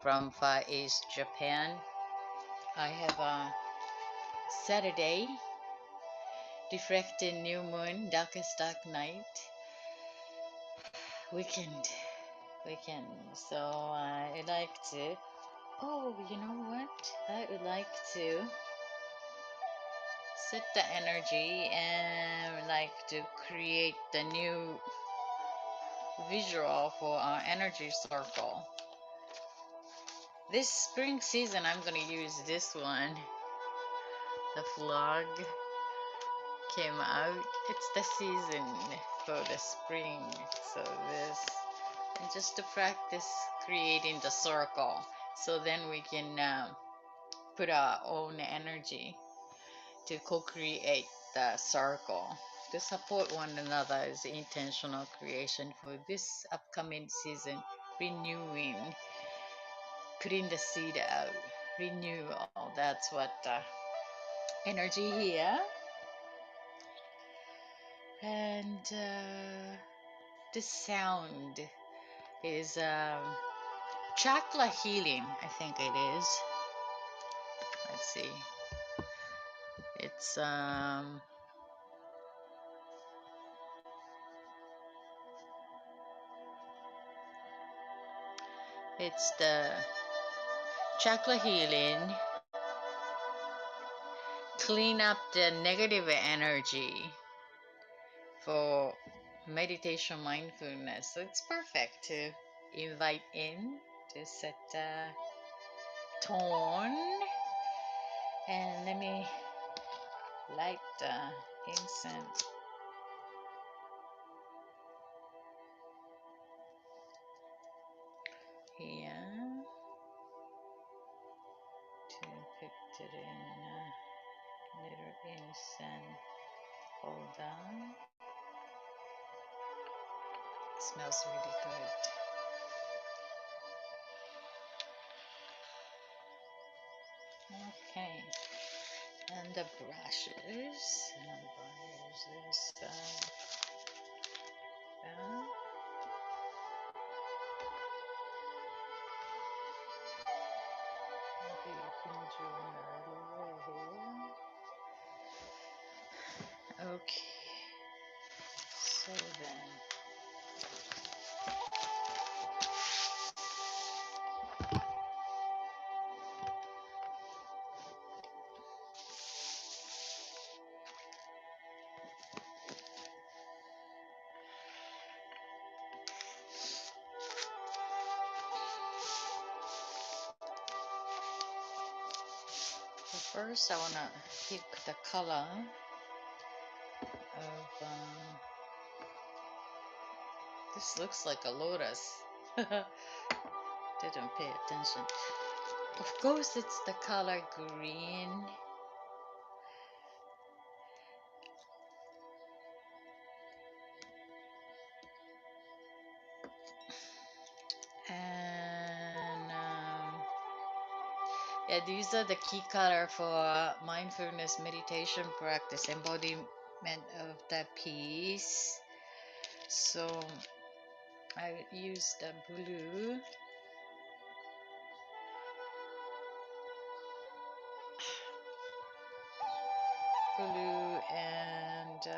from Far East Japan. I have a Saturday, reflecting new moon, darkest dark night, weekend, weekend. So I like to. Oh, you know what? I would like to set the energy and like to create the new visual for our energy circle. This spring season, I'm gonna use this one. The flag came out. It's the season for the spring. So this, and just to practice creating the circle. So then we can put our own energy to co-create the circle. To support one another is intentional creation for this upcoming season, renewing, putting the seed out, renewal. That's what energy here. And this sound is chakra healing, I think it is. Let's see. It's it's the chakra healing, clean up the negative energy for meditation mindfulness. So it's perfect to invite in to set the tone. And let me light the incense here to put it in a little incense holder. It smells really good. Okay, and the brushes. And use this. Maybe you can join earlier here. Okay, so then. So first, I want to pick the color of. This looks like a lotus. Didn't pay attention. Of course, it's the color green. And yeah, these are the key color for mindfulness meditation practice, embodiment of the peace. So I use the blue. Blue and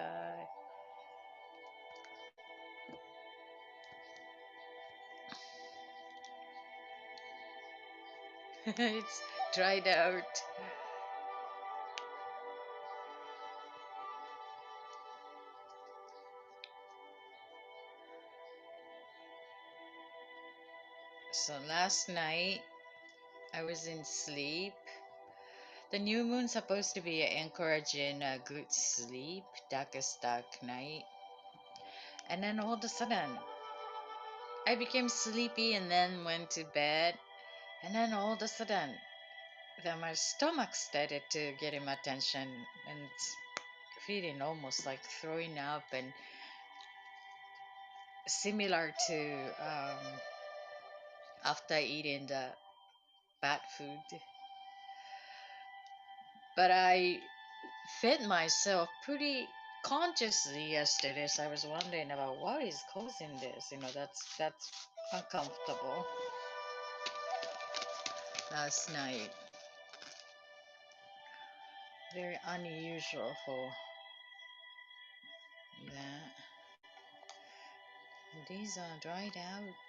it's dried out. So last night I was in sleep. The new moon's supposed to be encouraging a good sleep, darkest dark night. And then all of a sudden, I became sleepy and then went to bed. And then all of a sudden, then my stomach started to get him attention and feeling almost like throwing up and similar to after eating the bad food. But I fed myself pretty consciously yesterday, so I was wondering about what is causing this. That's uncomfortable. last night. Very unusual for that. These are dried out.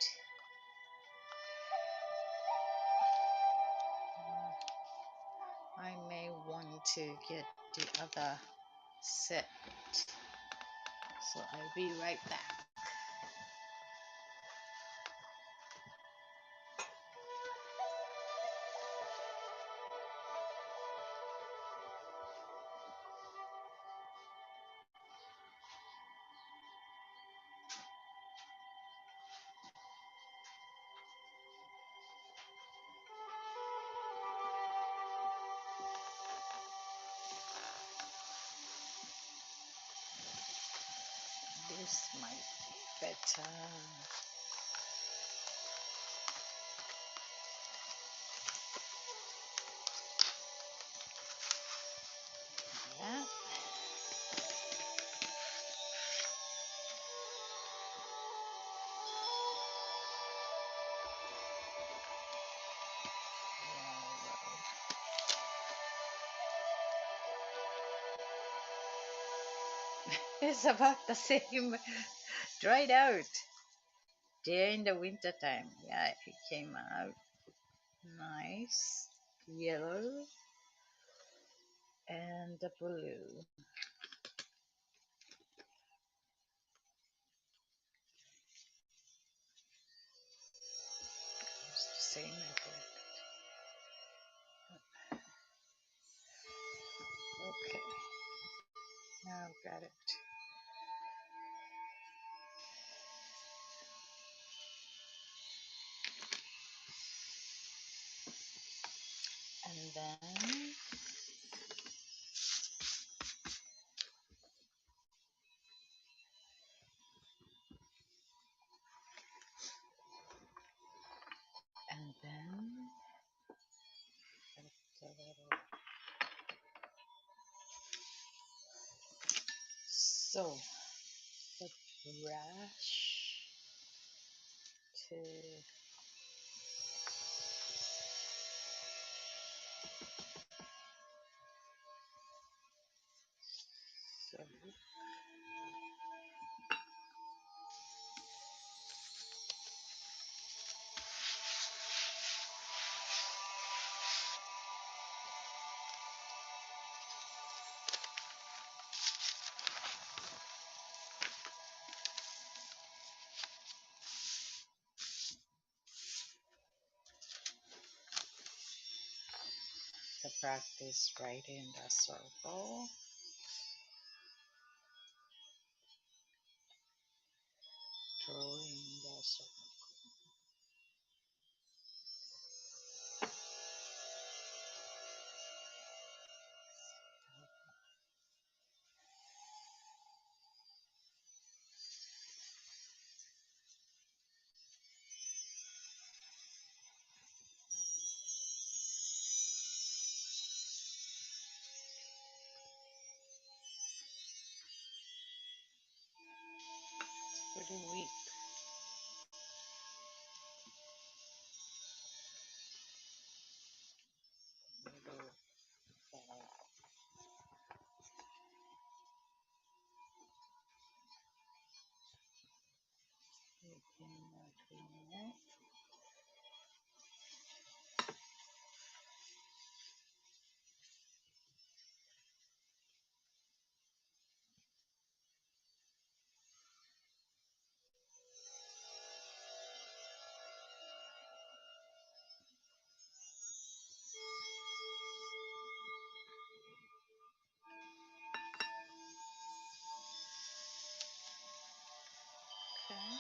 I may want to get the other set, so I'll be right back. This might be better. Yeah. It's about the same. Dried out during the winter time. Yeah, it came out nice yellow and the blue. It's the same, I think. Okay, now I've got it. And then and then a little. So the brush to so to practice writing the circle, drawing the circle. Pretty weak. Little, okay,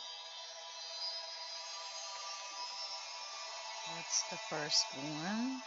that's the first one.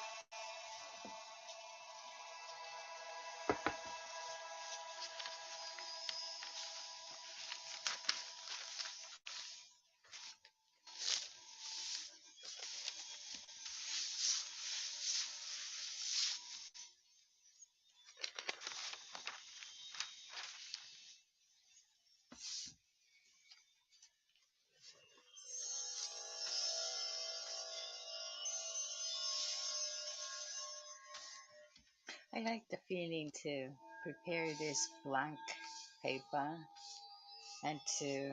I like the feeling to prepare this blank paper and to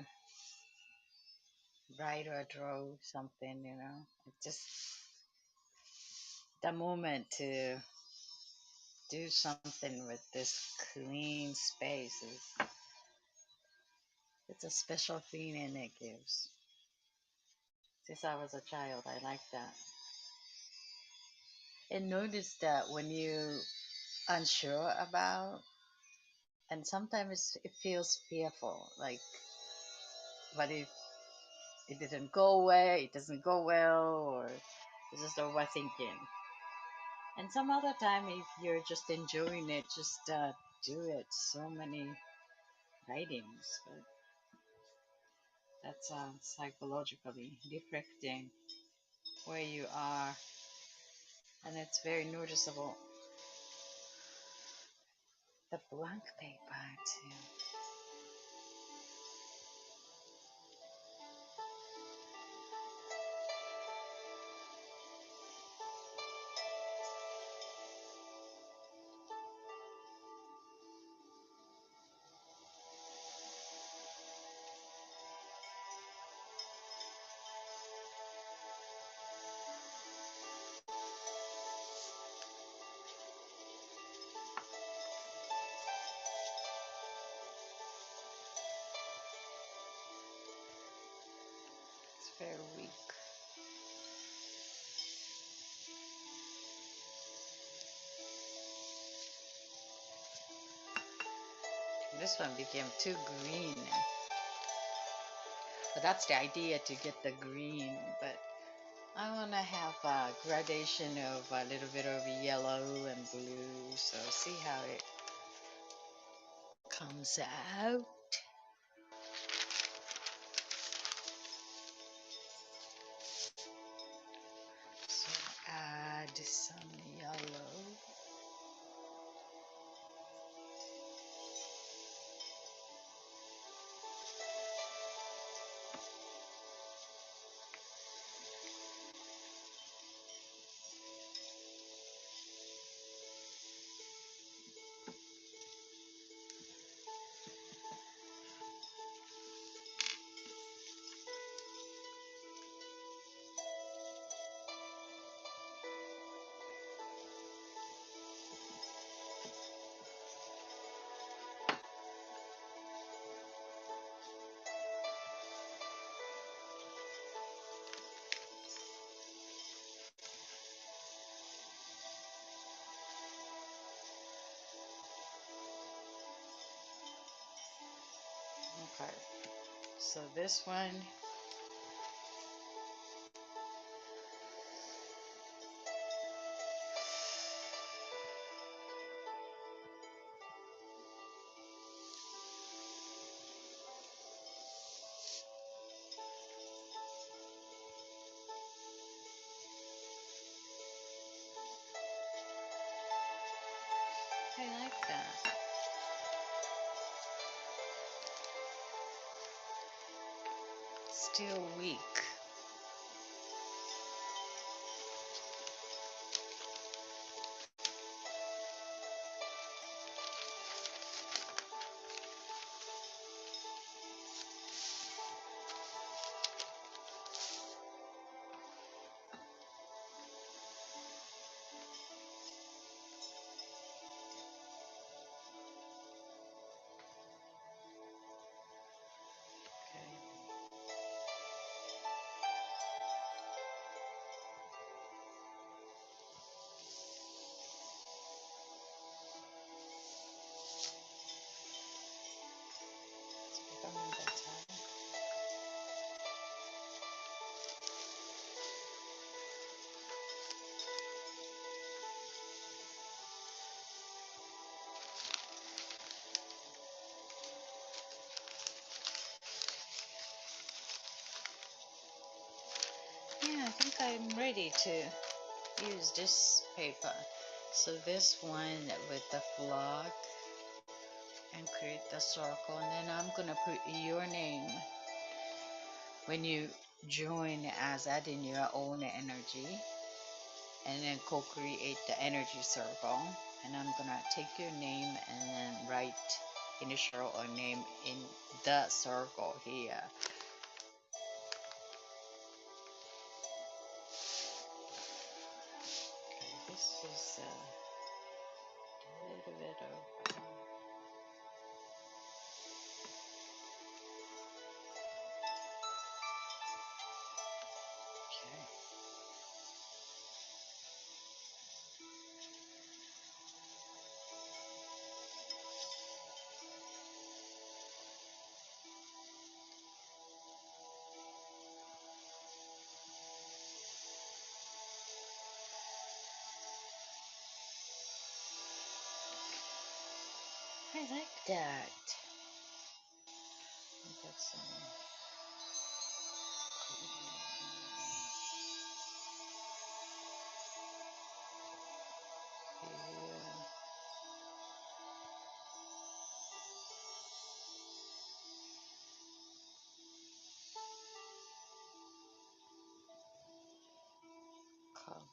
write or draw something, you know. It's just the moment to do something with this clean space is it's a special feeling it gives. Since I was a child, I like that. And notice that when you unsure about, and sometimes it feels fearful, like, what if it didn't go well, it doesn't go well, or it's just overthinking. And some other time, if you're just enjoying it, just do it. So many writings, but that's psychologically reflecting where you are, and it's very noticeable. The blank paper too. It's very weak. This one became too green, but that's the idea, to get the green. But I want to have a gradation of a little bit of yellow and blue, so see how it comes out. So add some yellow. Okay, so this one, I like that. Still weak. Okay. It's becoming better. Yeah, I think I'm ready to use this paper. So this one with the flag, and create the circle, and then I'm gonna put your name when you join, as adding your own energy, and then co-create the energy circle. and I'm gonna take your name and then write initial or name in the circle here. Okay, this is a little bit of okay. I like that. Got some here. Color.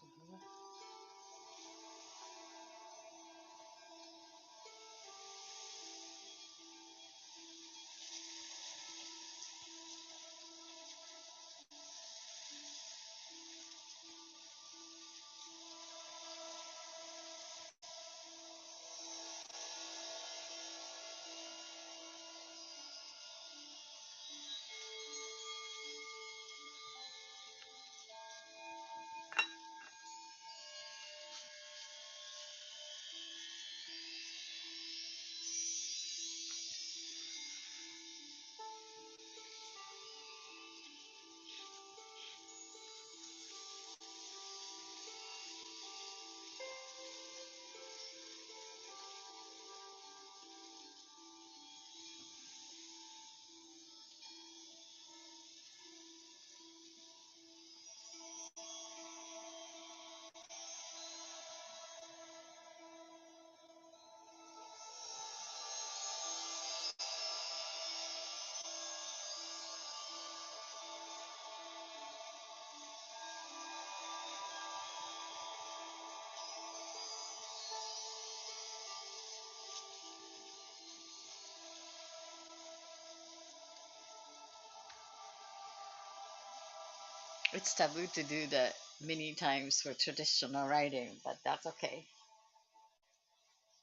It's taboo to do that many times for traditional writing, but that's okay.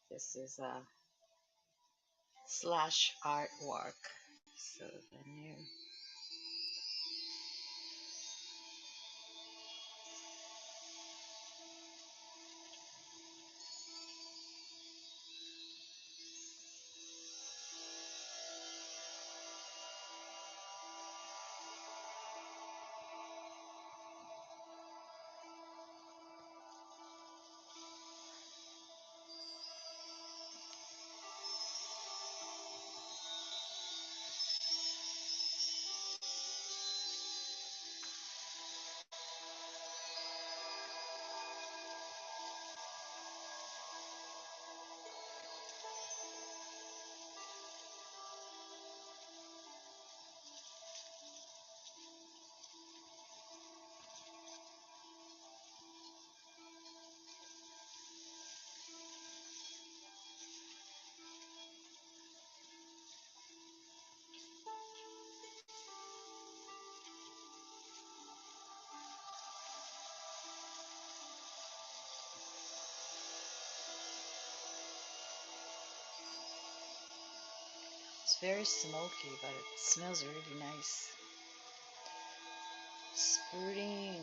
This is a slash artwork. So the new. It's very smoky, but it smells really nice. Spruting.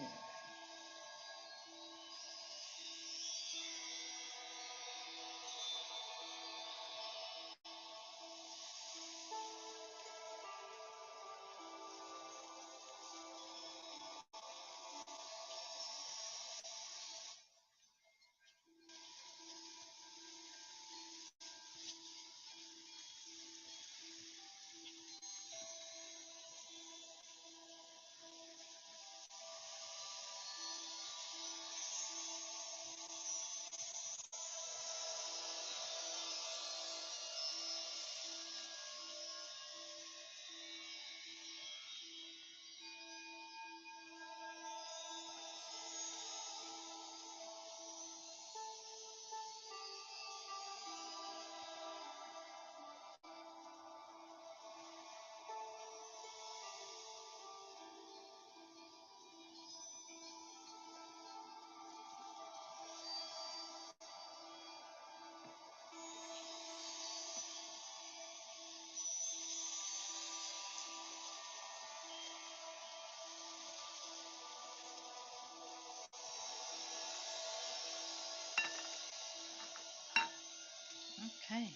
Okay.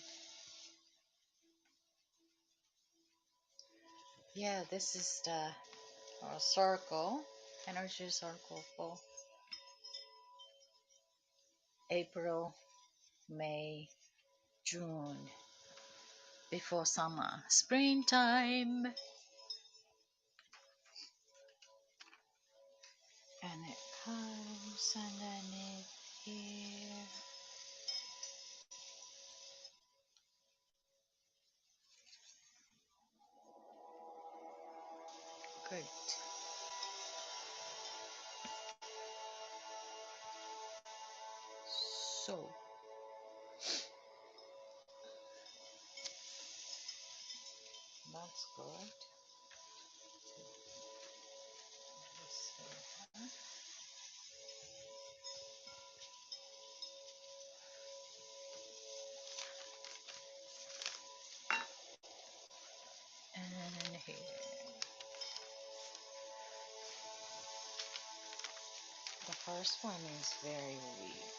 Yeah, this is the circle, energy circle for April, May, June, before summer, springtime. And it comes underneath here. Great. So, that's good. This here. And here. The first one is very weak.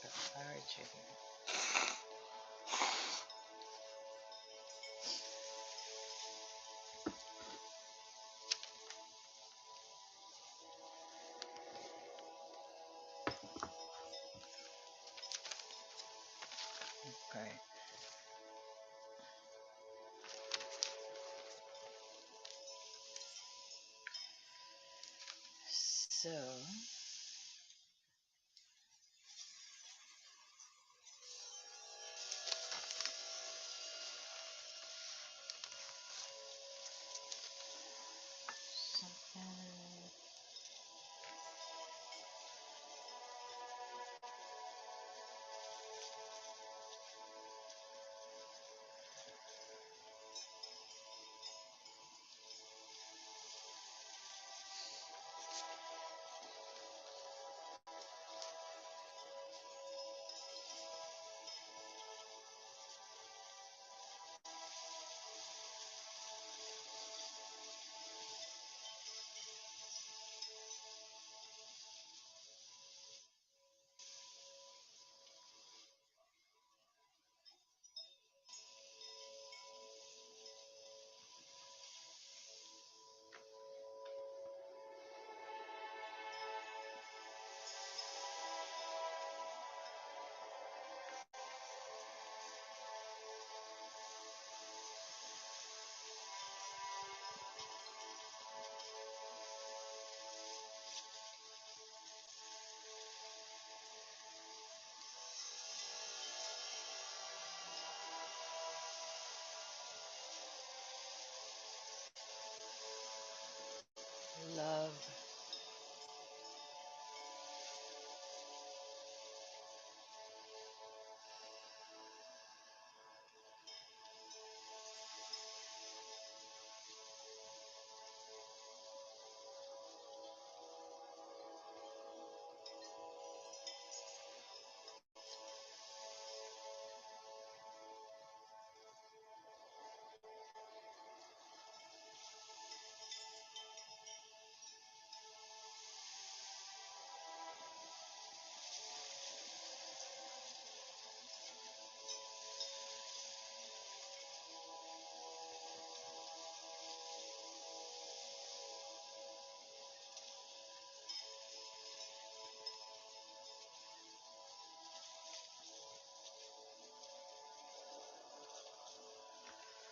The clarity here. Okay. So, something. Love.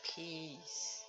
Peace.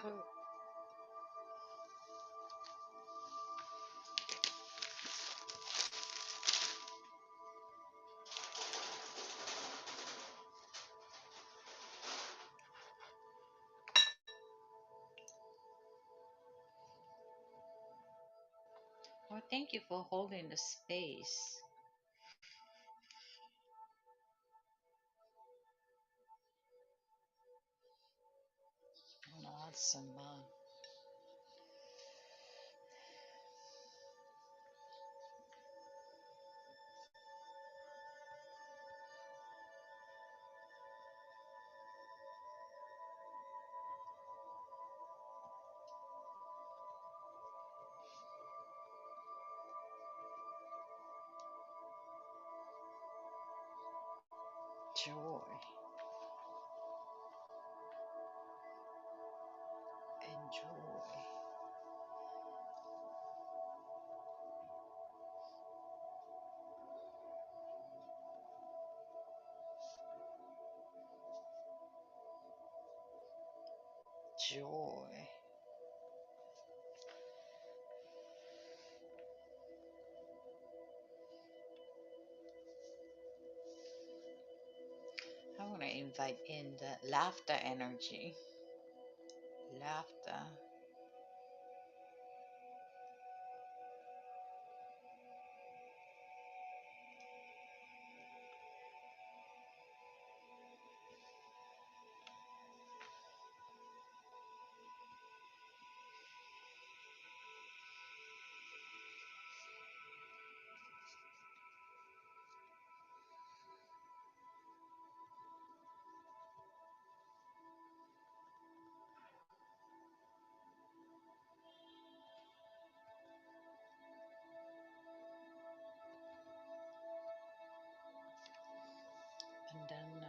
Oh, well, thank you for holding the space. Awesome. Joy and joy. Joy. I want to invite in the laughter energy. Laughter. And then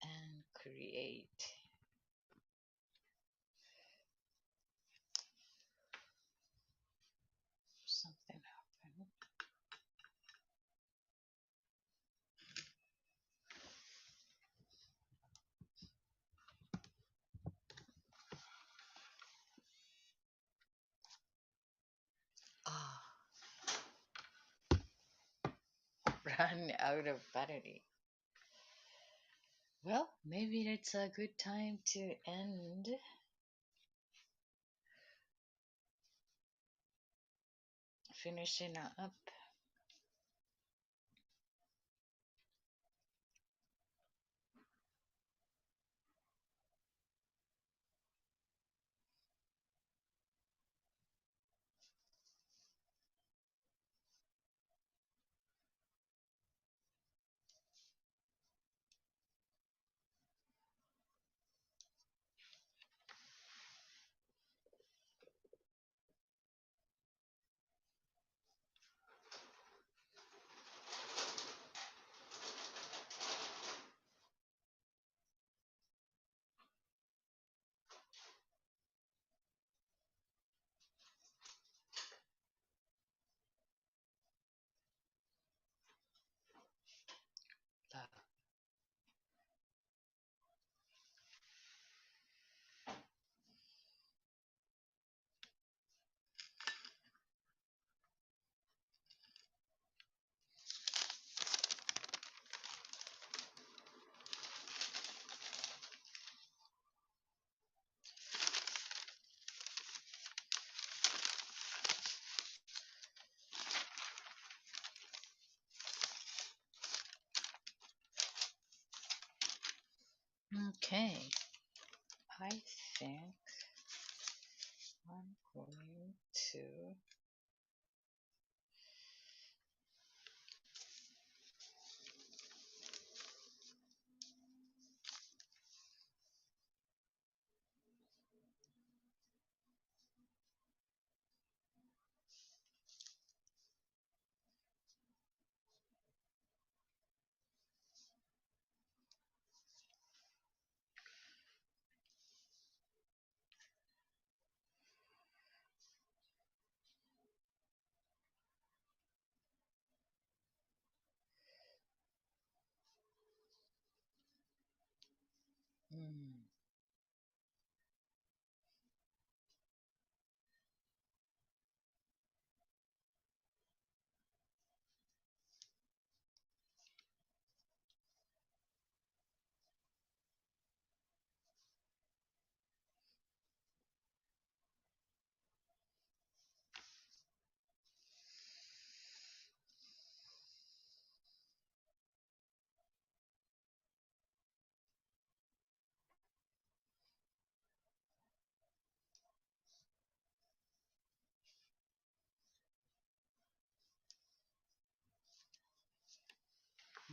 and create something happen. Ah, run out of battery. Well, maybe it's a good time to end. Finishing up. Love. Okay, I think I'm going to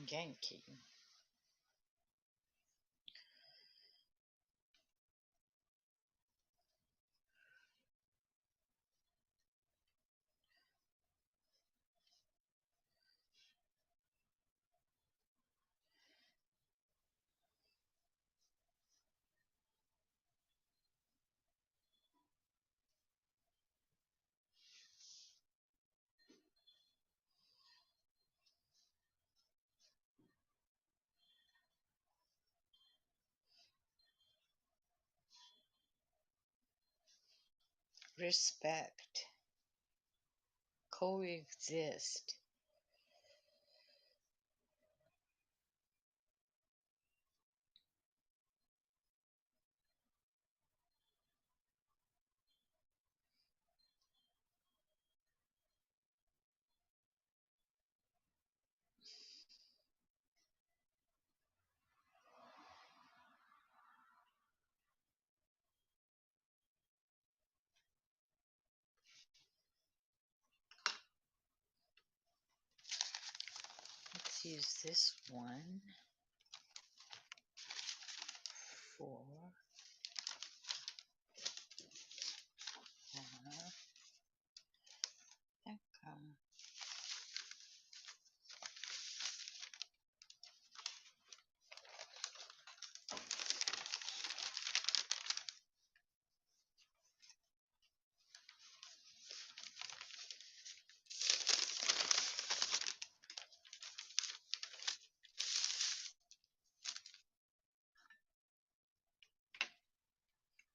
Genki. Respect. Coexist. Let's use this one for income.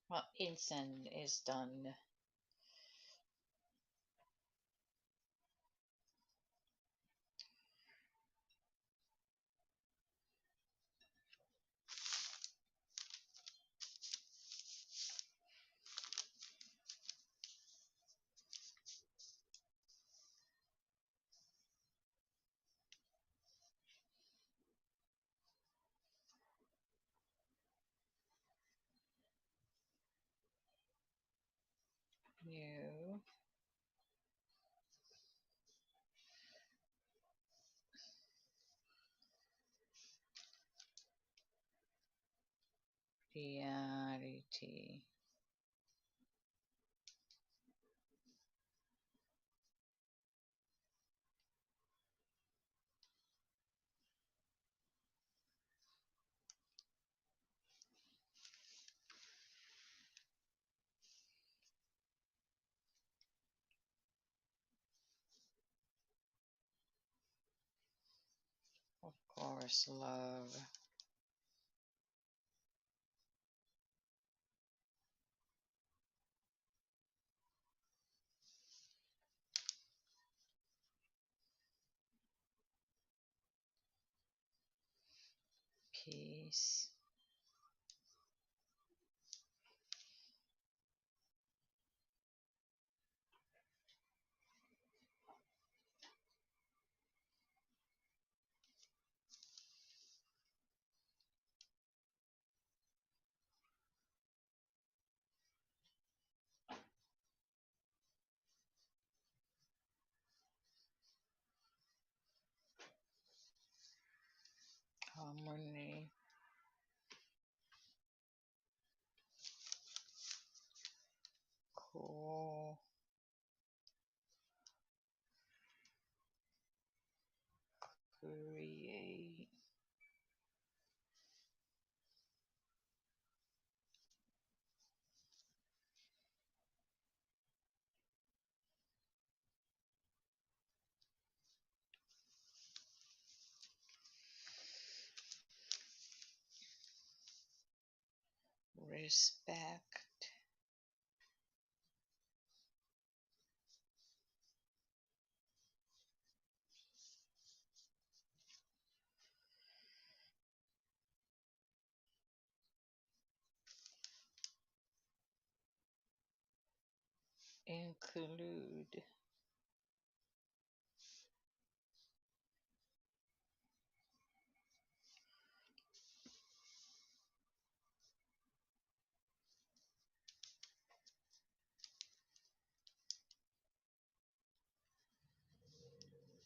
Well, incense is done. You reality. Of course, love. Peace. Harmony. Co-create. Respect. Include.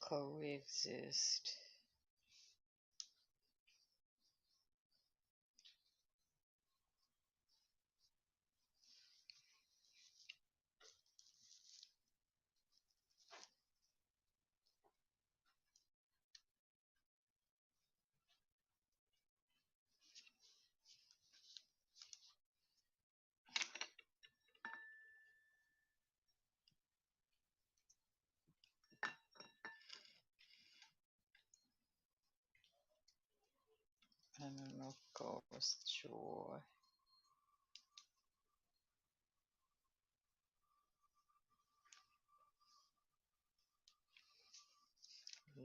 Coexist. and of course joy,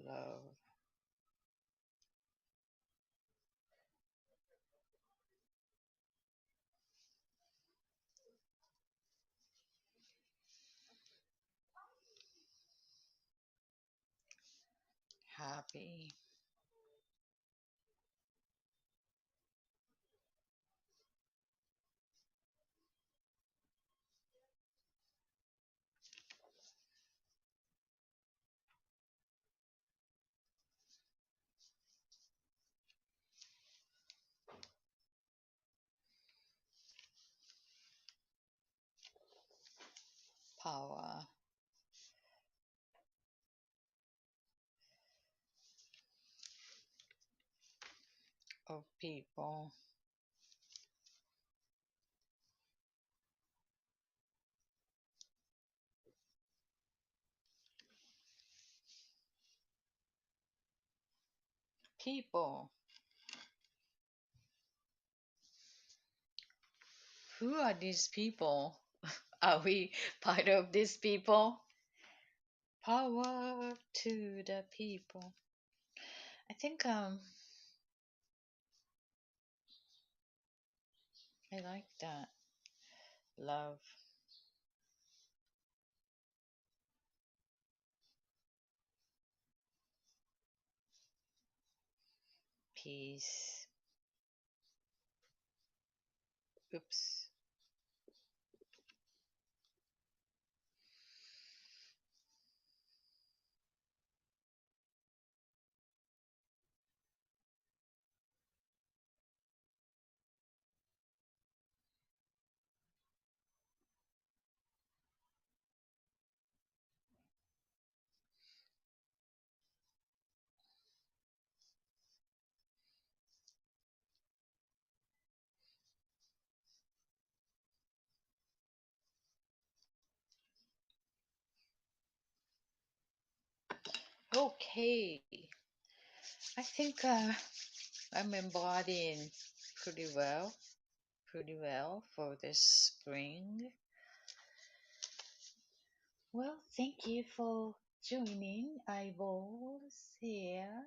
love, happy, power of people, people. Who are these people? Are we part of these people? Power to the people. I think I like that. Love, peace. Oops. Okay. I think I'm embodying pretty well, pretty well for this spring. Well, thank you for joining eyeballs here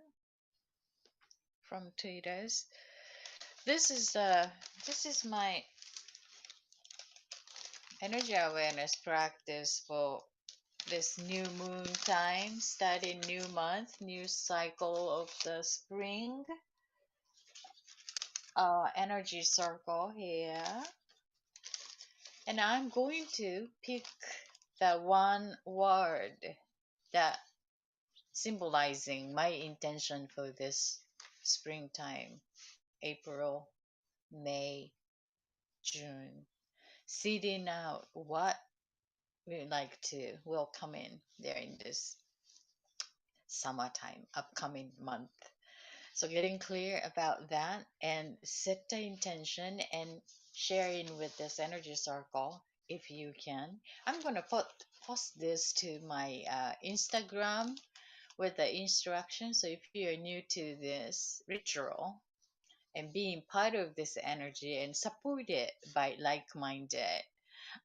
from Traders. This is my energy awareness practice for this new moon time, starting new month, new cycle of the spring. Energy circle here, and I'm going to pick the one word that symbolizing my intention for this springtime, April, May, June, seeding out what we like to welcome in there in this summertime, upcoming month. So getting clear about that and set the intention and sharing with this energy circle if you can. I'm gonna post this to my Instagram with the instructions. So if you're new to this ritual and being part of this energy and supported by like-minded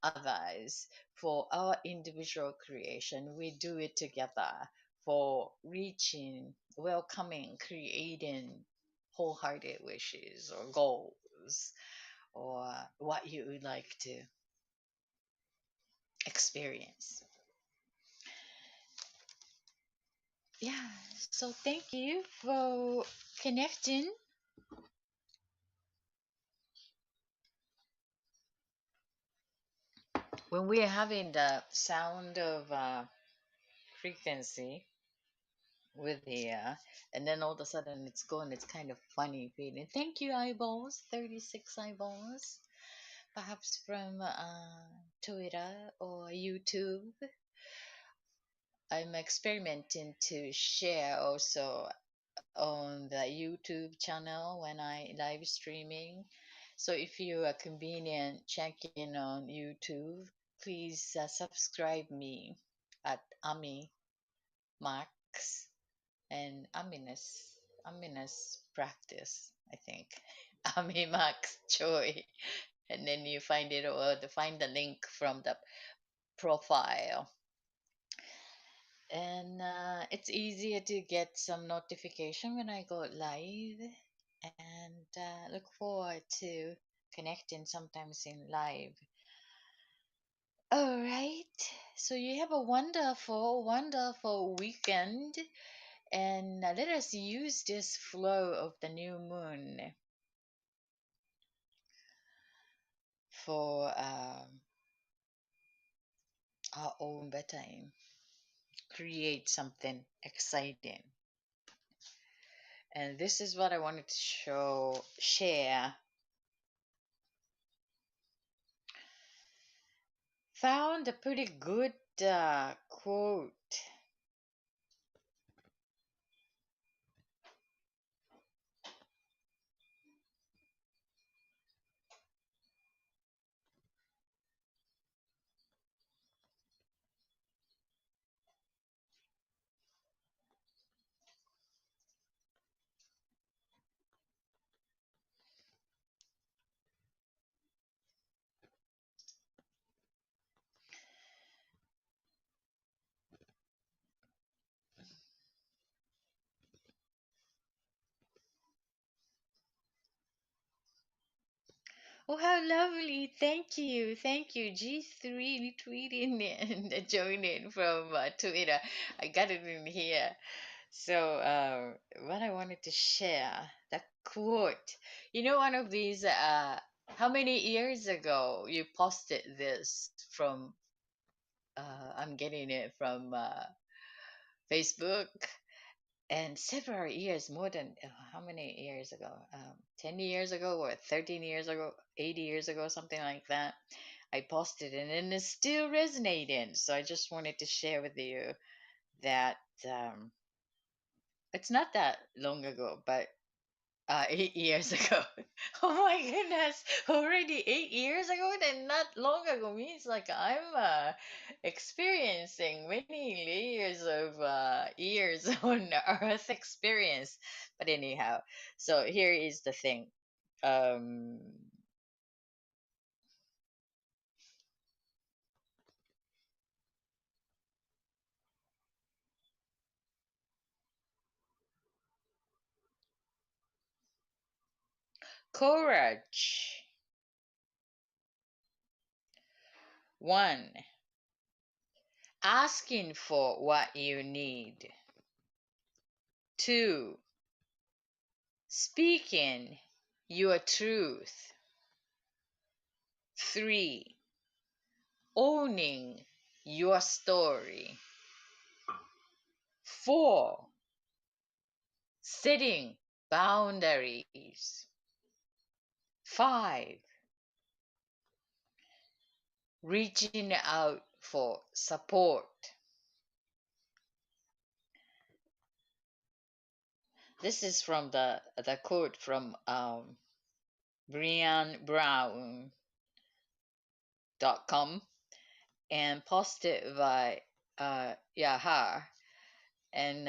others for our individual creation. We do it together for reaching, welcoming, creating wholehearted wishes or goals or what you would like to experience. Yeah, so thank you for connecting. When we are having the sound of frequency with here, and then all of a sudden it's gone. It's kind of funny feeling. Thank you, eyeballs. 36 eyeballs, perhaps from Twitter or YouTube. I'm experimenting to share also on the YouTube channel when I live streaming. So if you are convenient checking on YouTube, please subscribe me at Ami Max and Aminus practice. I think. Ami Max Choi. And then you find it or to find the link from the profile. And it's easier to get some notification when I go live. And look forward to connecting sometimes in live. All right. So you have a wonderful, wonderful weekend. And let us use this flow of the new moon for our own bedtime. Create something exciting. And this is what I wanted to share. Found a pretty good quote. Oh, how lovely. Thank you. Thank you. G3 retweeting and joining from Twitter. I got it in here. So, what I wanted to share, the quote. One of these, how many years ago you posted this from, I'm getting it from Facebook, and several years, more than how many years ago? 10 years ago, or 13 years ago, 80 years ago, something like that. I posted it and it's still resonating. So I just wanted to share with you that it's not that long ago, but 8 years ago. Oh my goodness, already 8 years ago? Then not long ago means like I'm experiencing many layers of years on Earth experience. But anyhow, so here is the thing. Um, Courage. One, asking for what you need. Two, speaking your truth. Three, owning your story. Four, setting boundaries. Five, reaching out for support. This is from the quote from BrianBrown.com and posted by Yahar. And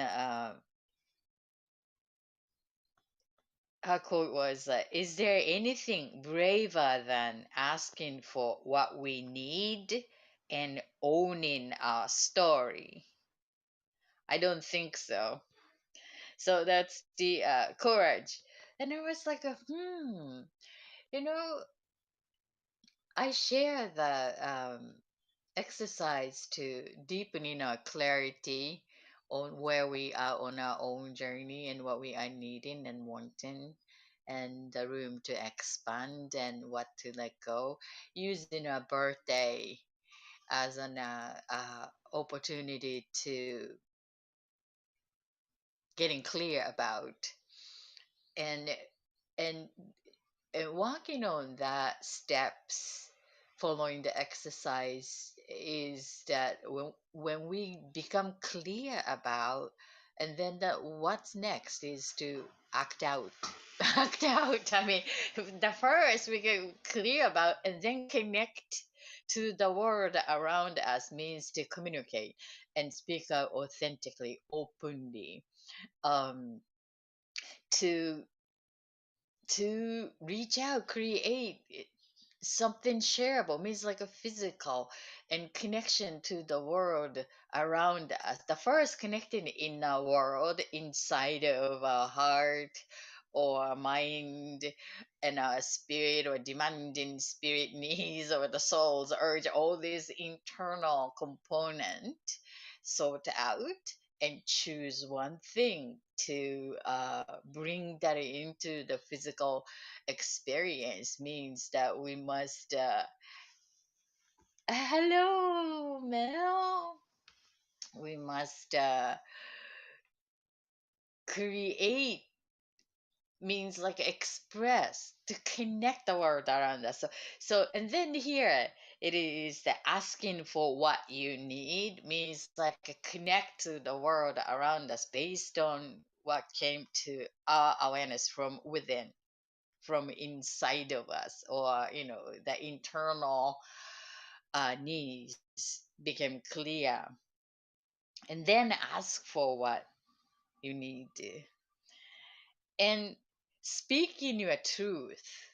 her quote was, "Is there anything braver than asking for what we need and owning our story?" I don't think so. So that's the courage. And it was like you know, I share the exercise to deepen in our clarity on where we are on our own journey and what we are needing and wanting, and the room to expand and what to let go, using a birthday as an opportunity to getting clear about, and and and walking on that steps, following the exercise, is that when we become clear about, and then that what's next is to act out. Act out, I mean, the first we get clear about and then connect to the world around us means to communicate and speak out authentically, openly, um to to reach out, create something shareable, means like a physical and connection to the world around us. The first connecting in our world inside of our heart or our mind and our spirit or demanding spirit needs or the soul's urge, all these internal component sort out and choose one thing to bring that into the physical experience, means that we must hello Mel, we must create, means like express, to connect the world around us. So and then here it is the asking for what you need, means like connect to the world around us based on what came to our awareness from within, from inside of us, or the internal needs became clear, and then ask for what you need, and speak in your truth.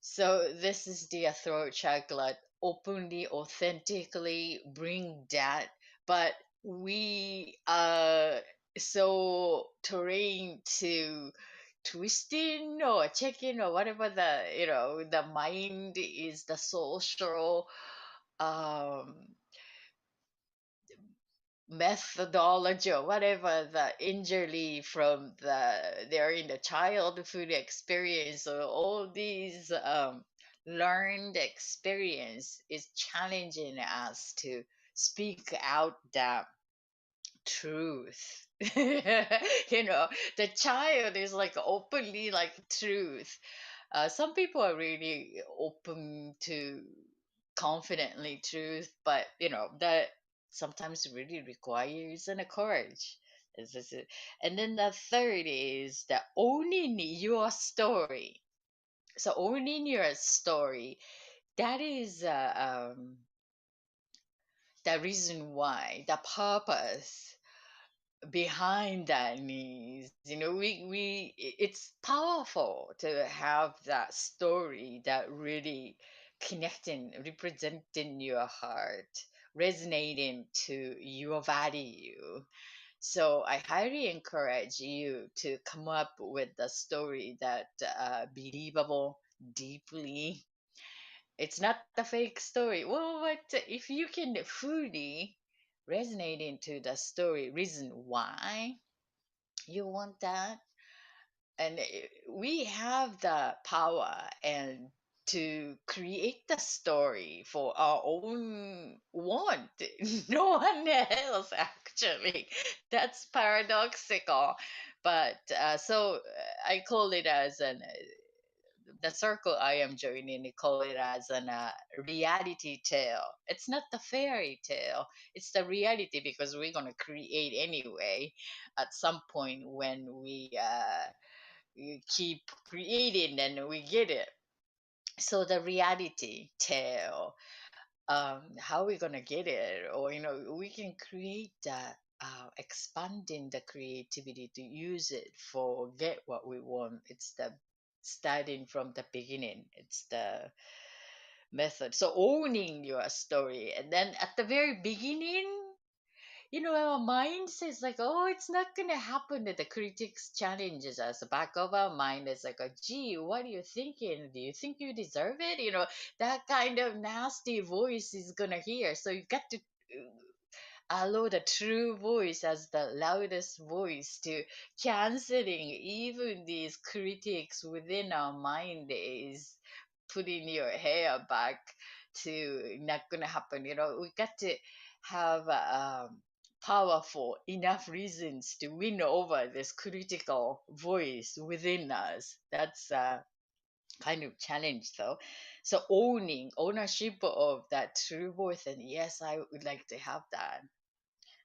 So this is the throat chakra, openly, authentically bring that, but we are so trained to twisting or checking or whatever the mind is, the social um methodology or whatever, the injury from they're in the childhood experience, or all these learned experience is challenging us to speak out that truth. The child is like openly like truth. Some people are really open to confidently truth, but that sometimes really requires an courage. And then the third is the owning your story. So owning your story, that is the reason why, the purpose behind that needs, it's powerful to have that story that really connecting, representing your heart, resonating to your value. So I highly encourage you to come up with a story that believable deeply. It's not the fake story. Well, but if you can fully resonate into the story, reason why you want that, and we have the power and to create the story for our own want. No one else, actually. That's paradoxical. But I call it as the circle I am joining, call it as an reality tale. It's not the fairy tale, it's the reality, because we're going to create anyway at some point when we keep creating and we get it. So the reality tale, how we going to get it, or we can create that, expanding the creativity to use it for get what we want. It's the starting from the beginning, it's the method. So owning your story, and then at the very beginning, our mind says like, oh, it's not gonna happen. That the critics challenges us. The back of our mind is like, gee, what are you thinking? Do you think you deserve it? That kind of nasty voice is gonna hear. So you got to allow the true voice as the loudest voice to canceling even these critics within our mind is putting your hair back to not gonna happen. We got to have powerful enough reasons to win over this critical voice within us. That's kind of challenge though. So ownership of that true voice, and yes, I would like to have that.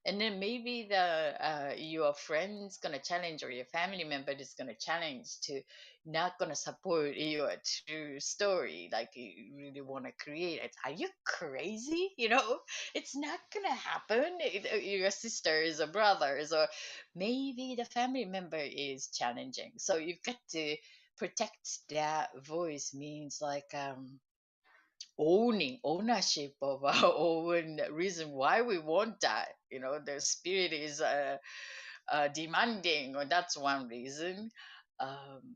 And then maybe the your friend's gonna challenge, or your family member is gonna challenge to not gonna support your true story, like you really want to create it. Are you crazy? It's not gonna happen. Your sisters or brothers, or maybe the family member is challenging, so you've got to protect that voice means like owning ownership of our own reason why we want that. The spirit is demanding, or that's one reason. um,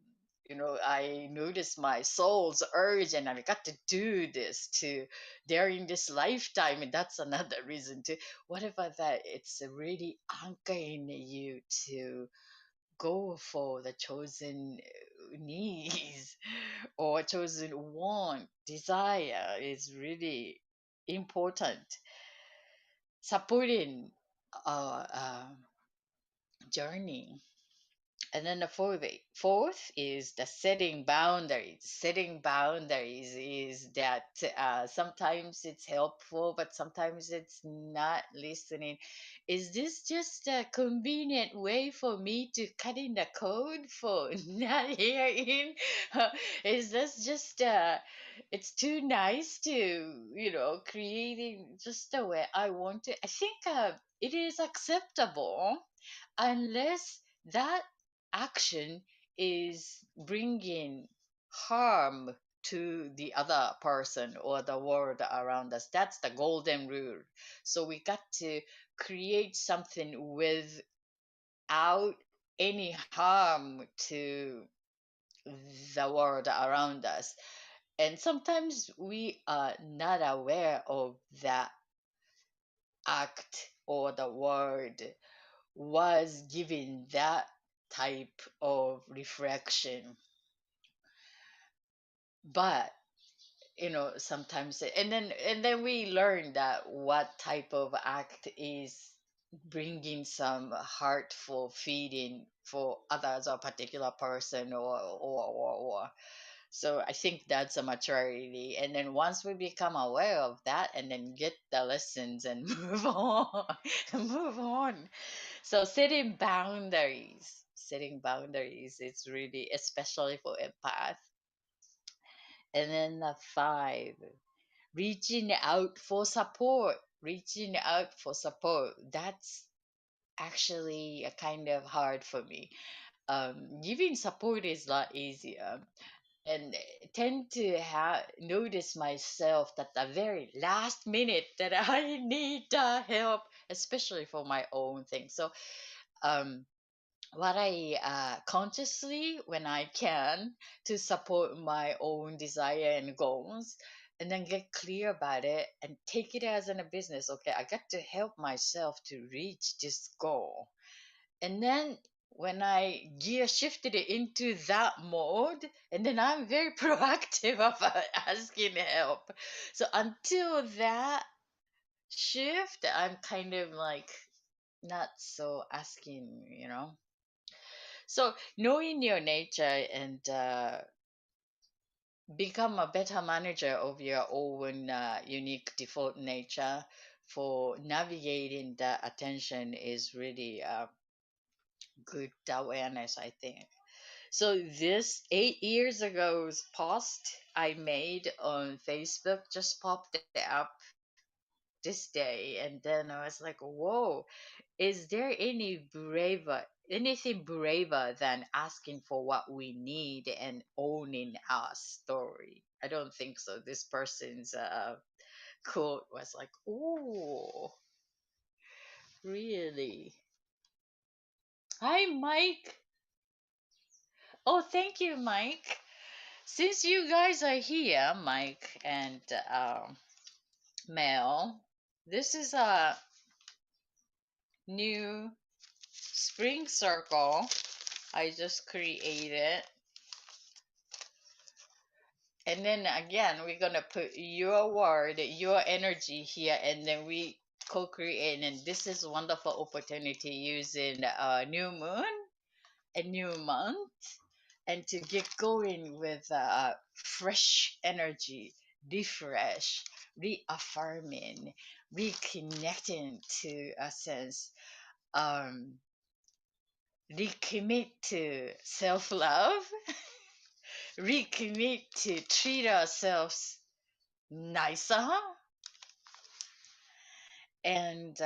I notice my soul's urge and I've got to do this to during this lifetime, and that's another reason to whatever that it's really anchoring you to go for the chosen needs or chosen want, desire is really important. Supporting our journey. And then the fourth is the setting boundaries. Setting boundaries is that sometimes it's helpful, but sometimes it's not listening. Is this just a convenient way for me to cut in the code for not hearing? Is this just it's too nice to, creating just the way I want to? I think it is acceptable unless that action is bringing harm to the other person or the world around us. That's the golden rule. So we got to create something without any harm to the world around us. And sometimes we are not aware of that act or the word was given that type of reflection. But sometimes and then we learn that what type of act is bringing some heartful feeling for others or particular person or so I think that's a maturity. And then once we become aware of that and then get the lessons and move on, move on. So setting boundaries, it's really especially for empath. And then the five, reaching out for support. That's actually a kind of hard for me. Giving support is a lot easier, and tend to have notice myself that the very last minute that I need help, especially for my own thing. So um what I consciously, when I can, to support my own desire and goals, and then get clear about it and take it as in a business. Okay, I got to help myself to reach this goal. And then when I gear shifted it into that mode, and then I'm very proactive about asking help. So until that shift, I'm kind of like not so asking. So knowing your nature and become a better manager of your own unique default nature for navigating the attention is really good awareness, I think. So this 8 years ago's post I made on Facebook just popped up this day, and then I was like, whoa, is there anything braver than asking for what we need and owning our story? I don't think so. This person's quote was like, "Ooh, really?" Hi, Mike. Oh, thank you, Mike. Since you guys are here, Mike and Mel, this is a new spring circle I just created. And then again, we're gonna put your word, your energy here, and then we co-create. And this is a wonderful opportunity using a new moon, a new month, and to get going with fresh energy, refresh, reaffirming, reconnecting to a sense, um, recommit to self-love, recommit to treat ourselves nicer. And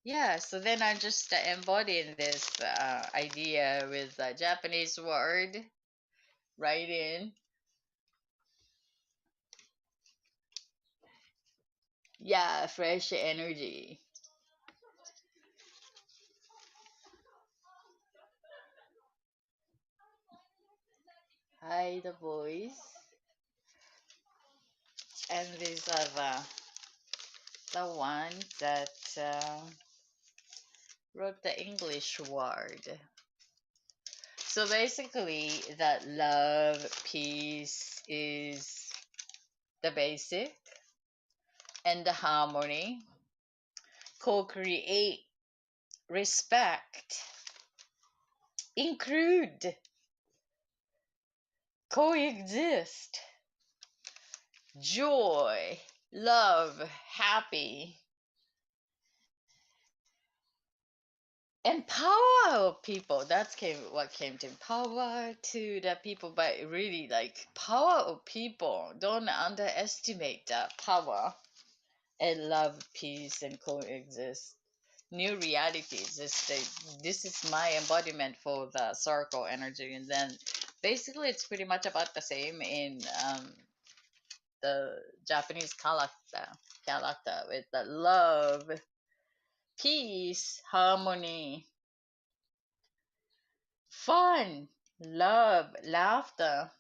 yeah, so then I'm just embodying this idea with a Japanese word. Write in. Yeah, fresh energy. Hi, the boys. And these are the ones that wrote the English word. So basically, that love, peace is the basic, and the harmony, co create, respect, include, coexist, joy, love, happy, empower people. That's what came to power to the people, but really like power of people. Don't underestimate that power, and love, peace, and coexist. New realities. This is my embodiment for the circle energy, and then basically it's pretty much about the same in the Japanese character with the love, peace, harmony, fun, love, laughter,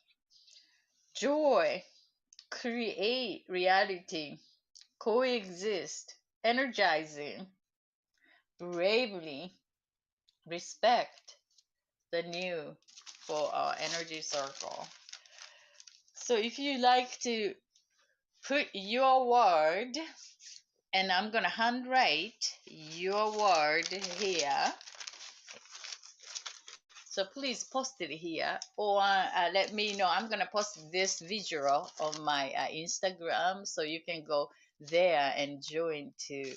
joy, create reality, coexist, energizing, bravely, respect, the new for our energy circle. So if you like to put your word, and I'm gonna handwrite your word here. So please post it here, or let me know. I'm gonna post this visual on my Instagram, so you can go there and join to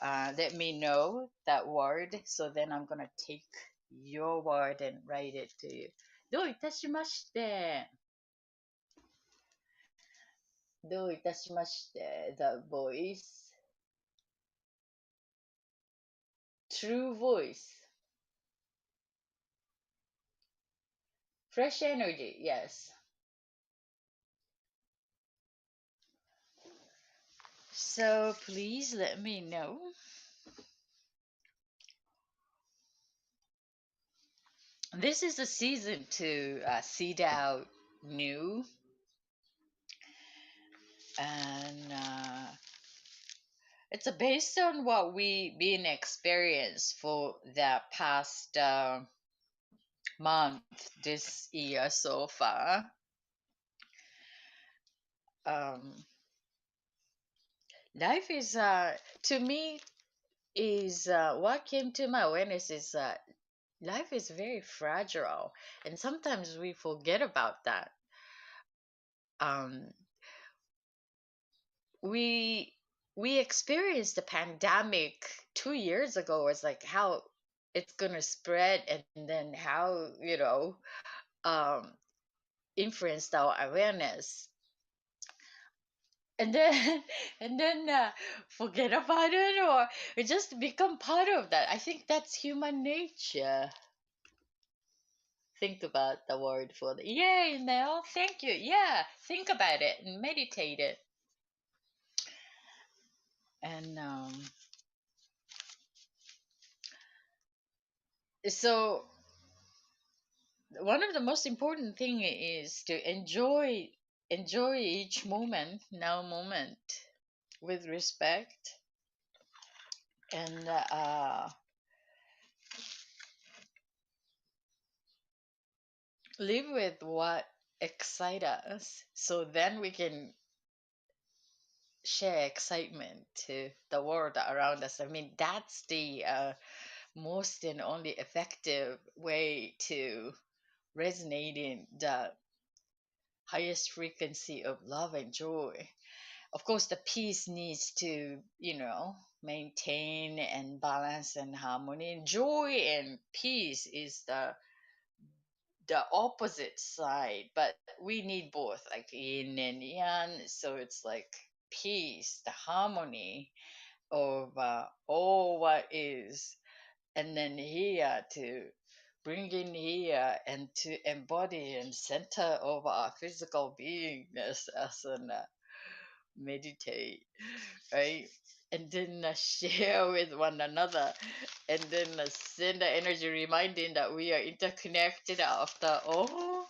let me know that word. So then I'm gonna take your word and write it to you. どういたしまして。どういたしまして。The voice. True voice. Fresh energy. Yes. So please let me know. This is a season to seed out new, and it's based on what we been experienced for the past month, this year so far. Um, Life is to me is what came to my awareness is life is very fragile, and sometimes we forget about that. Um, we we experienced the pandemic 2 years ago. It's like how it's gonna spread, and then how um influenced our awareness, and then and then forget about it, or we just become part of that. I think that's human nature. Think about the word for the yay, Mel. Thank you. Yeah, think about it and meditate it. And so one of the most important thing is to enjoy each moment, now moment, with respect, and live with what excites us, so then we can share excitement to the world around us. I mean, that's the most and only effective way to resonate in the highest frequency of love and joy. Of course, the peace needs to, maintain and balance and harmony. And joy and peace is the opposite side, but we need both, like yin and yang. So it's like peace, the harmony of all what is, and then here to bring in here and to embody and center of our physical beingness as an meditate, right? And then share with one another, and then send the energy reminding that we are interconnected after all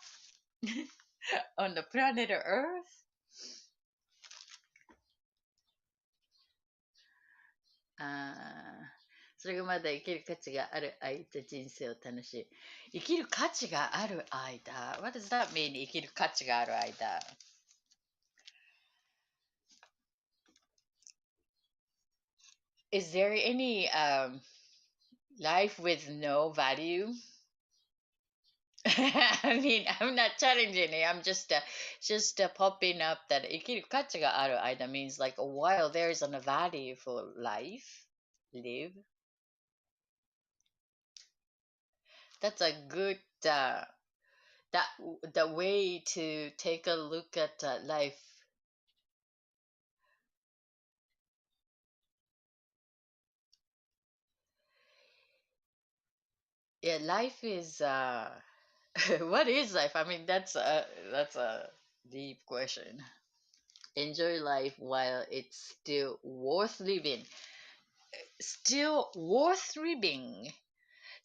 on the planet Earth. それがまだ生きる価値がある間人生を楽しい。生きる価値がある間。What does that mean? 生きる価値がある間。Is there any life with no value? I mean, I'm not challenging it. I'm just popping up that 生きる価値がある間 means like while there is a value for life, live. That's a good that the way to take a look at life. Yeah, life is what is life? I mean, that's a deep question. Enjoy life while it's still worth living. Still worth living.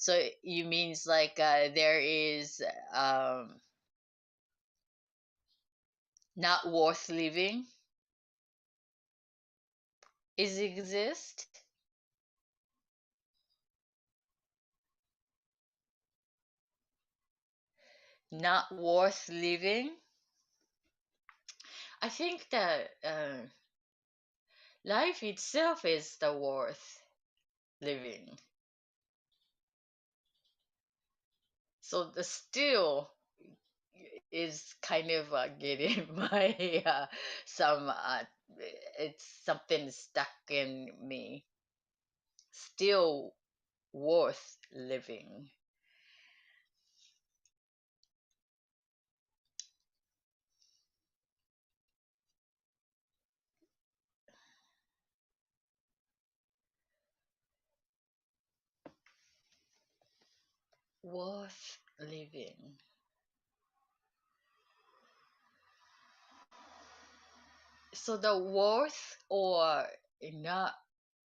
So you means like there is not worth living is exist. Not worth living. I think that life itself is the worth living. So the still is kind of getting my some it's something stuck in me. Still worth living. Worth living. So the worth or not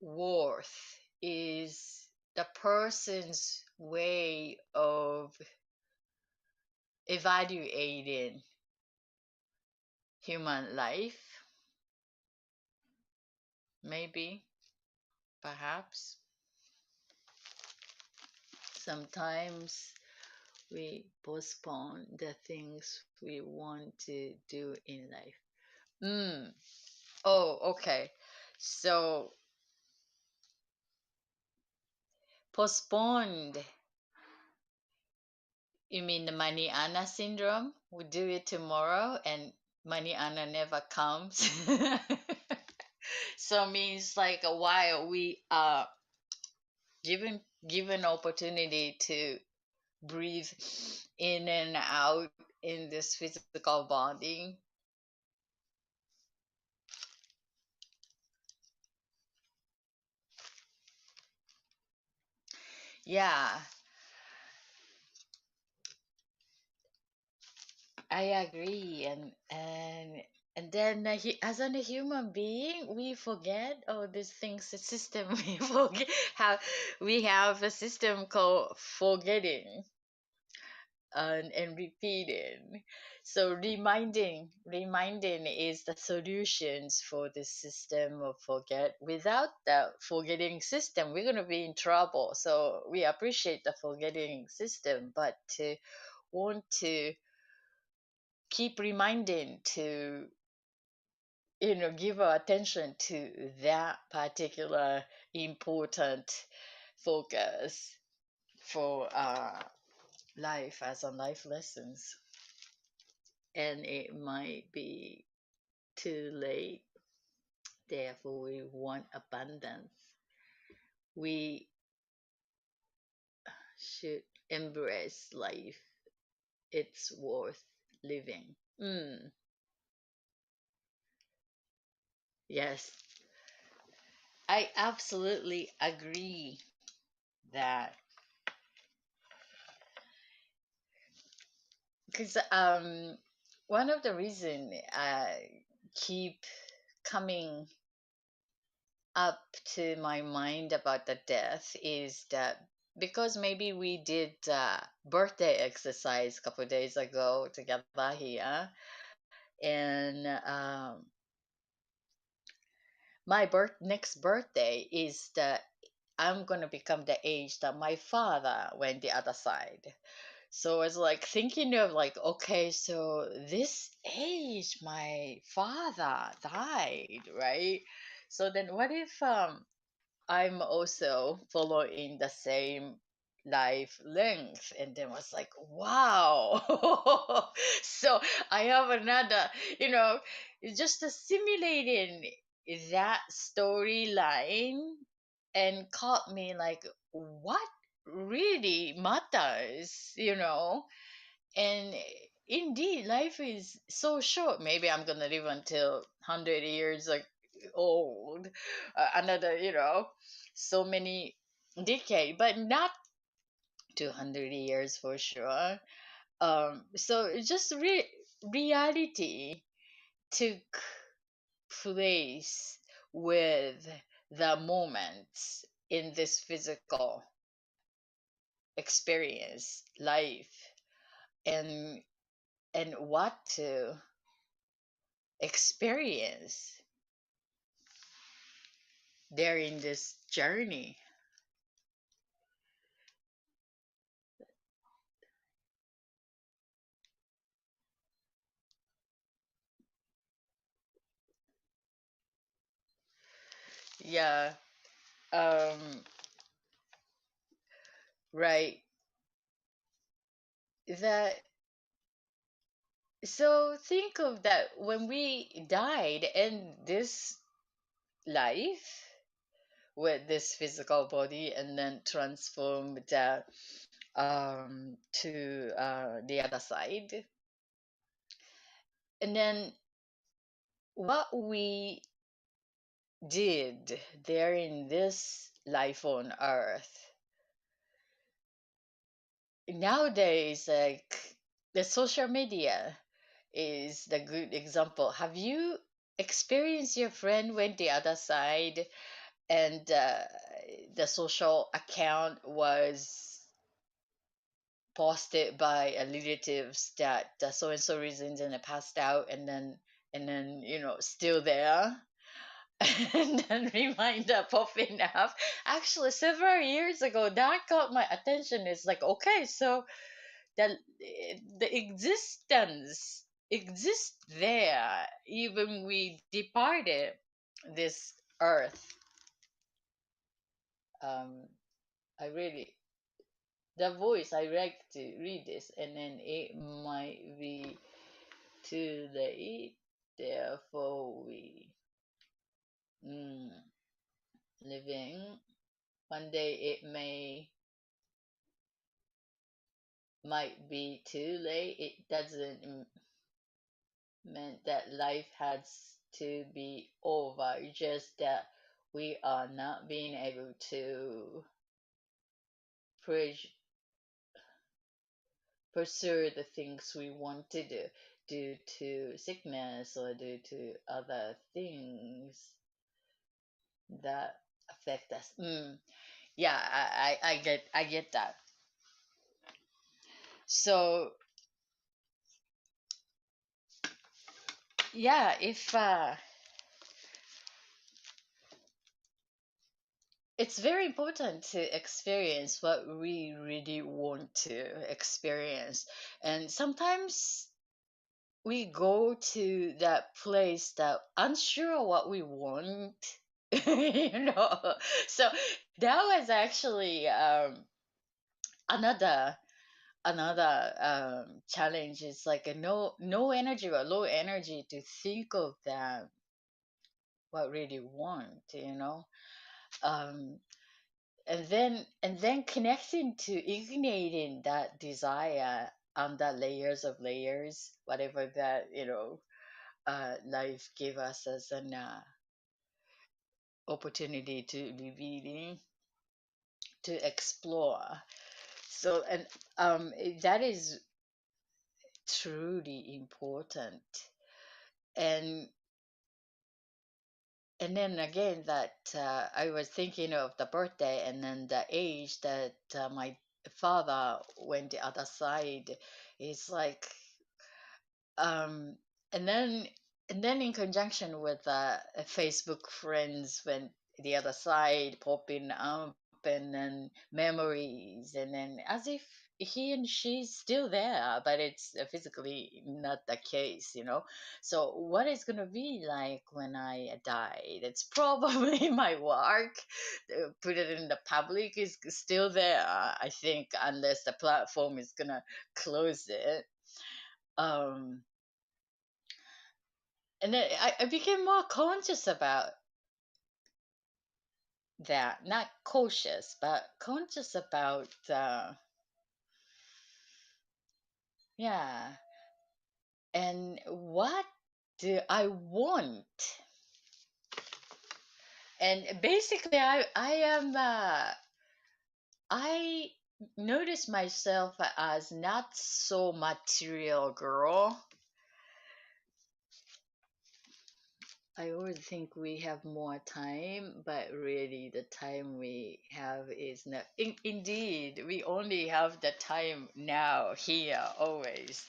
worth is the person's way of evaluating human life, maybe, perhaps. Sometimes we postpone the things we want to do in life. Oh, okay. So postponed. You mean the Manana syndrome? We do it tomorrow and Manana never comes. So means like a while we are given opportunity to breathe in and out in this physical body. Yeah, I agree, and then as a human being, we forget all these things. The system we forget how we have a system called forgetting and repeating. So reminding is the solutions for the system of forget. Without the forgetting system, we're gonna be in trouble. So we appreciate the forgetting system, but to want to keep reminding to give our attention to that particular important focus for life as a life lessons, and it might be too late. Therefore we want abundance. We should embrace life. It's worth living. Yes, I absolutely agree that because one of the reason I keep coming up to my mind about the death is that because maybe we did birthday exercise a couple days ago together here, and my next birthday is that I'm gonna become the age that my father went the other side. So it's like thinking of like, okay, so this age my father died, right? So then what if I'm also following the same life length? And then was like, wow. So I have another, you know, it's just assimilating that storyline and caught me like, what really matters, and indeed, life is so short. Maybe I'm gonna live until 100 years like old, another, so many decade, but not 200 years for sure. So it's just reality took place with the moments in this physical experience, life, and what to experience during this journey. Yeah. Um, right. That so think of that when we died and this life with this physical body and then transformed to the other side. And then what we did there in this life on earth nowadays, like the social media is the good example. Have you experienced your friend went the other side and the social account was posted by relatives that so and so reasons and it passed out, and then still there, and then reminder popping up. Actually, several years ago, that got my attention. It's like, okay, so the the existence exists there, even we departed this earth. Um, I really the voice. I like to read this, and then it might be too late. Therefore, we living. One day it might be too late. It doesn't mean that life has to be over. It's just that we are not being able to pres- pursue the things we want to do due to sickness or due to other things that affect us. Yeah, I get that. So yeah, if it's very important to experience what we really want to experience. And sometimes we go to that place that unsure what we want, you know. So that was actually another challenge. Is like a no energy or low energy to think of that what really want, um and then connecting to igniting that desire under layers of layers, whatever that life gave us as an opportunity to revealing, to explore. So, and that is truly important. And and then again that I was thinking of the birthday and then the age that my father went the other side is like um and then and then in conjunction with Facebook friends went the other side popping up and then memories and then as if he and she's still there but it's physically not the case, you know. So what is going to be like when I die? That's probably my work. Put it in the public is still there, I think, unless the platform is going to close it. um and then I became more conscious about that, not cautious but conscious about yeah, and what do I want. And basically I am I notice myself as not so material girl. I always think we have more time, but really the time we have is not. Indeed, we only have the time now, here, always.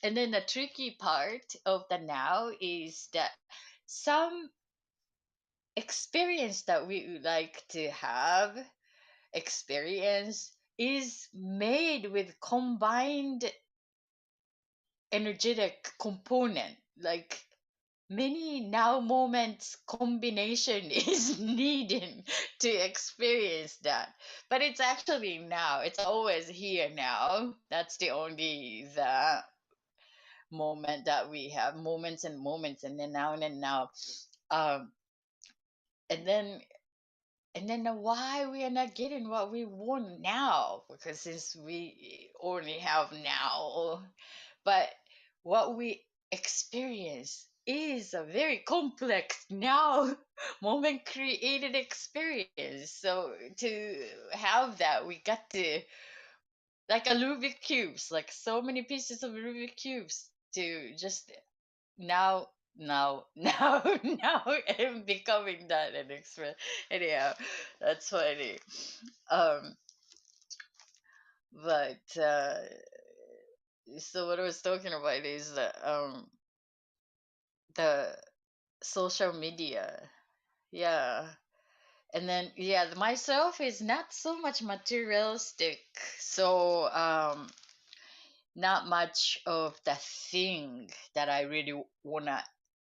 And then the tricky part of the now is that some experience that we would like to have experience is made with combined energetic component, like many now moments combination is needed to experience that. But it's actually now, it's always here now. That's the only the moment that we have, moments and moments, and then now and then now. um and then and then why we are not getting what we want now, because since we only have now, but what we experience is a very complex now moment created experience. So to have that, we got to, like a Rubik cubes, like so many pieces of Rubik cubes to just now, now I'm becoming that and express. Anyhow, that's funny. Um, but so what I was talking about is the social media. Yeah. And then yeah, myself is not so much materialistic. So not much of the thing that I really wanna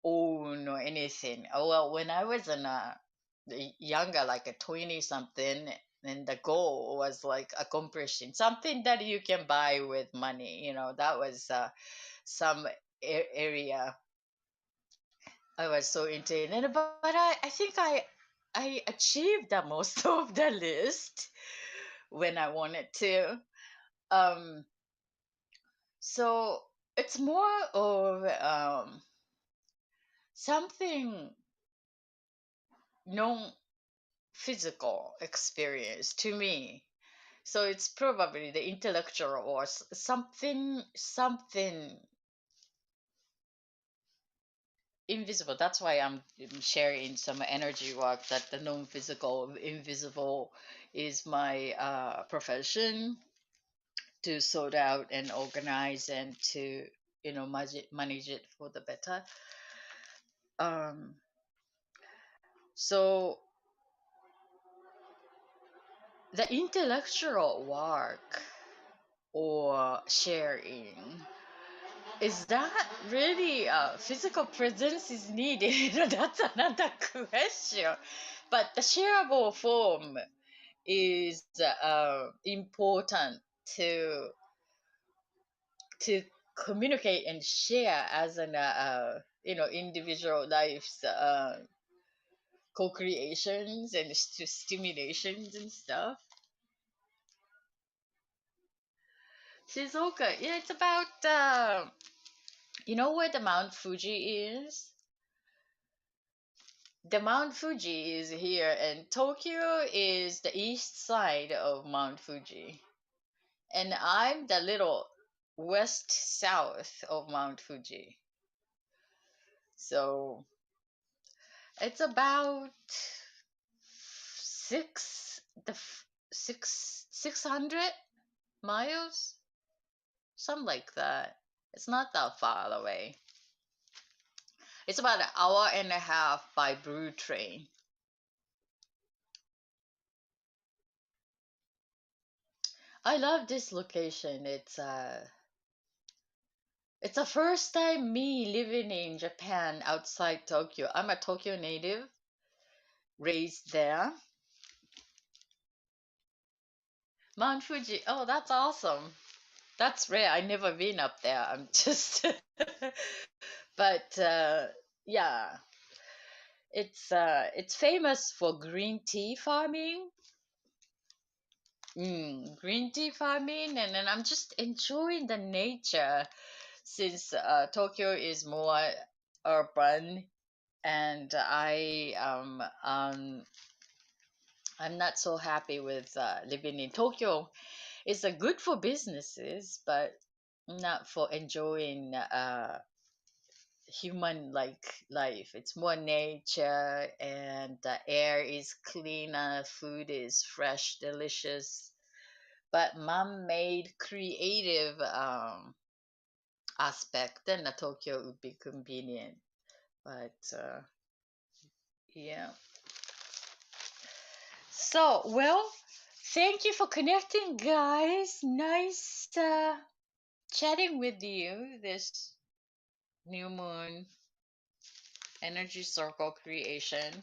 own or anything. Oh, well, when I was in younger, like a 20 something, and the goal was like accomplishing something that you can buy with money. You know, that was some area I was so into it. And but I think I achieved the most of the list when I wanted to. Um, so it's more of something non physical experience to me. So it's probably the intellectual or something invisible. That's why I'm sharing some energy work, that the non-physical invisible is my profession, to sort out and organize and to manage it for the better. um so the intellectual work or sharing, is that really physical presence is needed? That's another question. But the shareable form is important to to communicate and share as an individual life's co-creations and stimulations and stuff. Shizuoka, yeah, it's about you know where the Mount Fuji is? The Mount Fuji is here, and Tokyo is the east side of Mount Fuji. And I'm the little west south of Mount Fuji. So it's about six the f- six 600 miles, something like that. It's not that far away. It's about an hour and a half by Brew train. I love this location. It's the first time me living in Japan outside Tokyo. I'm a Tokyo native, raised there. Mount Fuji. Oh, that's awesome. That's rare. I never been up there. I'm just but yeah, it's famous for green tea farming. Green tea farming, and then I'm just enjoying the nature since Tokyo is more urban, and I'm not so happy with living in Tokyo. It's good for businesses, but not for enjoying human like life. It's more nature, and the air is cleaner, food is fresh, delicious. But man-made creative aspect, then the Tokyo would be convenient. But yeah. So, well, thank you for connecting, guys. Nice chatting with you this new moon energy circle creation.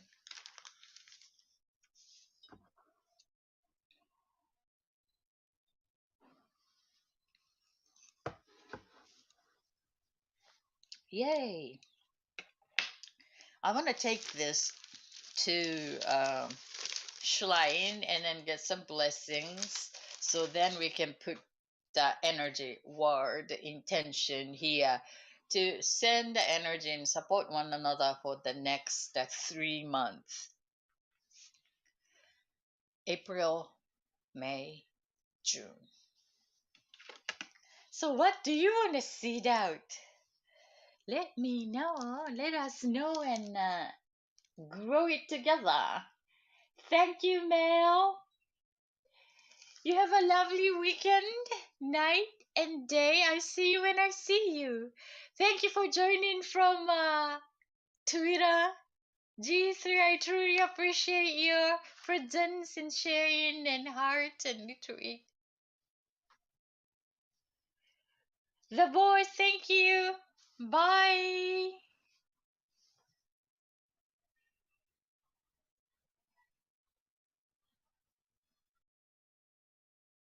Yay! I want to take this to shrine and then get some blessings, so then we can put the energy word intention here to send the energy and support one another for the next 3 months: April, May, June. So what do you want to seed out? Let me know, let us know, and grow it together. Thank you, Mel. You have a lovely weekend, night, and day. I see you when I see you. Thank you for joining from Twitter. G3, I truly appreciate your presence and sharing and heart and retweet. The boys, thank you. Bye.